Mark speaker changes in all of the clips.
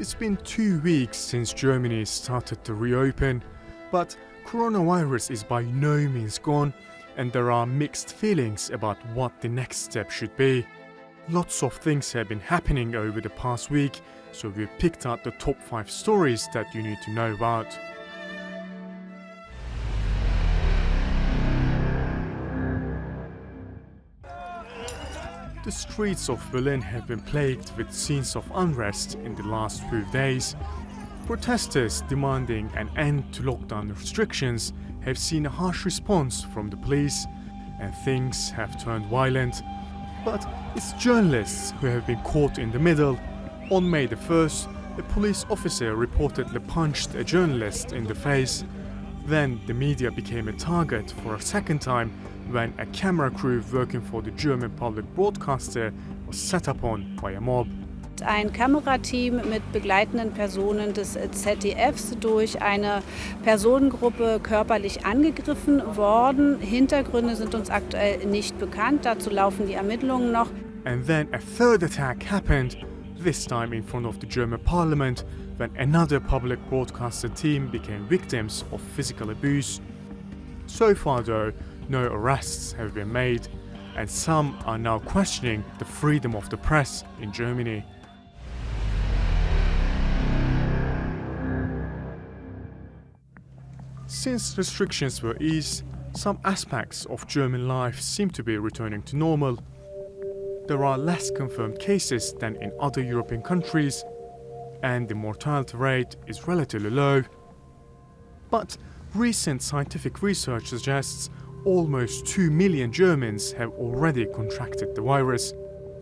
Speaker 1: It's been 2 weeks since Germany started to reopen, but coronavirus is by no means gone, and there are mixed feelings about what the next step should be. Lots of things have been happening over the past week, so we've picked out the top 5 stories that you need to know about. The streets of Berlin have been plagued with scenes of unrest in the last few days. Protesters demanding an end to lockdown restrictions have seen a harsh response from the police, and things have turned violent. But it's journalists who have been caught in the middle. On May the 1st, a police officer reportedly punched a journalist in the face. Then the media became a target for a second time when a camera crew working for the German public broadcaster was set upon by a mob.
Speaker 2: Ein Kamerateam mit begleitenden Personen des ZDFs durch eine Personengruppe körperlich angegriffen worden. Hintergründe sind uns aktuell nicht bekannt, dazu laufen die Ermittlungen noch.
Speaker 1: And then a third attack happened, this time in front of the German parliament, when another public broadcaster team became victims of physical abuse. So far though, no arrests have been made, and some are now questioning the freedom of the press in Germany. Since restrictions were eased, some aspects of German life seem to be returning to normal. There are less confirmed cases than in other European countries, and the mortality rate is relatively low. But recent scientific research suggests almost 2 million Germans have already contracted the virus.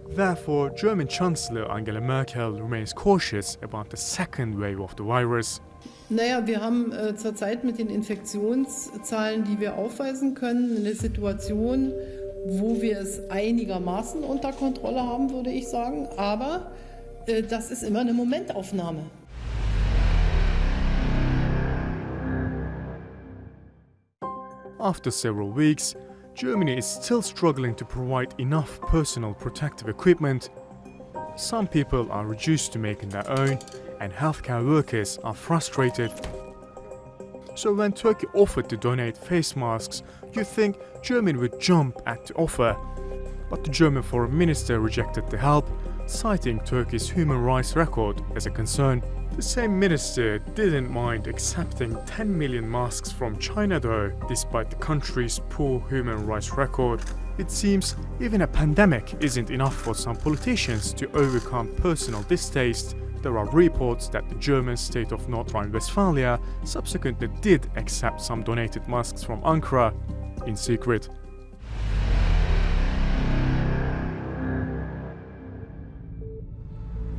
Speaker 1: Therefore, German Chancellor Angela Merkel remains cautious about the second wave of the virus.
Speaker 3: Naja, wir haben zurzeit mit den Infektionszahlen, die wir aufweisen können, eine Situation, wo wir es einigermaßen unter Kontrolle haben, würde ich sagen. Aber das ist immer eine Momentaufnahme.
Speaker 1: After several weeks, Germany is still struggling to provide enough personal protective equipment. Some people are reduced to making their own, and healthcare workers are frustrated. So when Turkey offered to donate face masks, you'd think Germany would jump at the offer. But the German foreign minister rejected the help, citing Turkey's human rights record as a concern. The same minister didn't mind accepting 10 million masks from China though, despite the country's poor human rights record. It seems even a pandemic isn't enough for some politicians to overcome personal distaste. There are reports that the German state of North Rhine-Westphalia subsequently did accept some donated masks from Ankara in secret.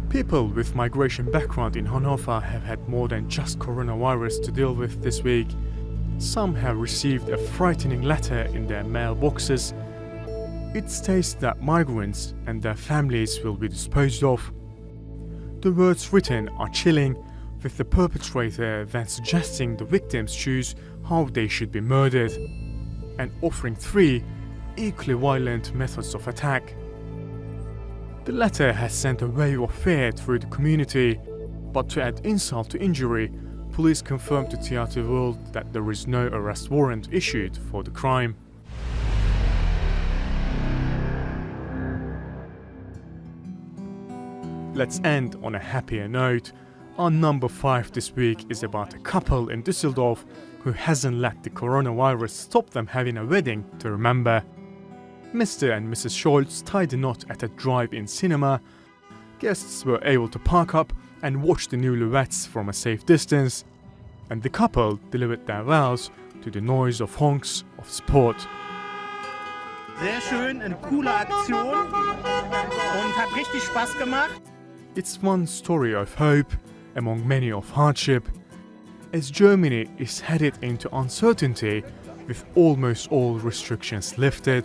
Speaker 1: People with migration background in Hannover have had more than just coronavirus to deal with this week. Some have received a frightening letter in their mailboxes. It states that migrants and their families will be disposed of. The words written are chilling, with the perpetrator then suggesting the victims choose how they should be murdered, and offering 3 equally violent methods of attack. The letter has sent a wave of fear through the community, but to add insult to injury, police confirmed to Theatre World that there is no arrest warrant issued for the crime. Let's end on a happier note. Our number 5 this week is about a couple in Düsseldorf who hasn't let the coronavirus stop them having a wedding to remember. Mr. and Mrs. Scholz tied a knot at a drive-in cinema. Guests were able to park up and watch the newlyweds from a safe distance, and the couple delivered their vows to the noise of honks of sport.
Speaker 4: Sehr schön, eine coole Aktion und hat richtig Spaß gemacht.
Speaker 1: It's one story of hope among many of hardship, as Germany is headed into uncertainty with almost all restrictions lifted.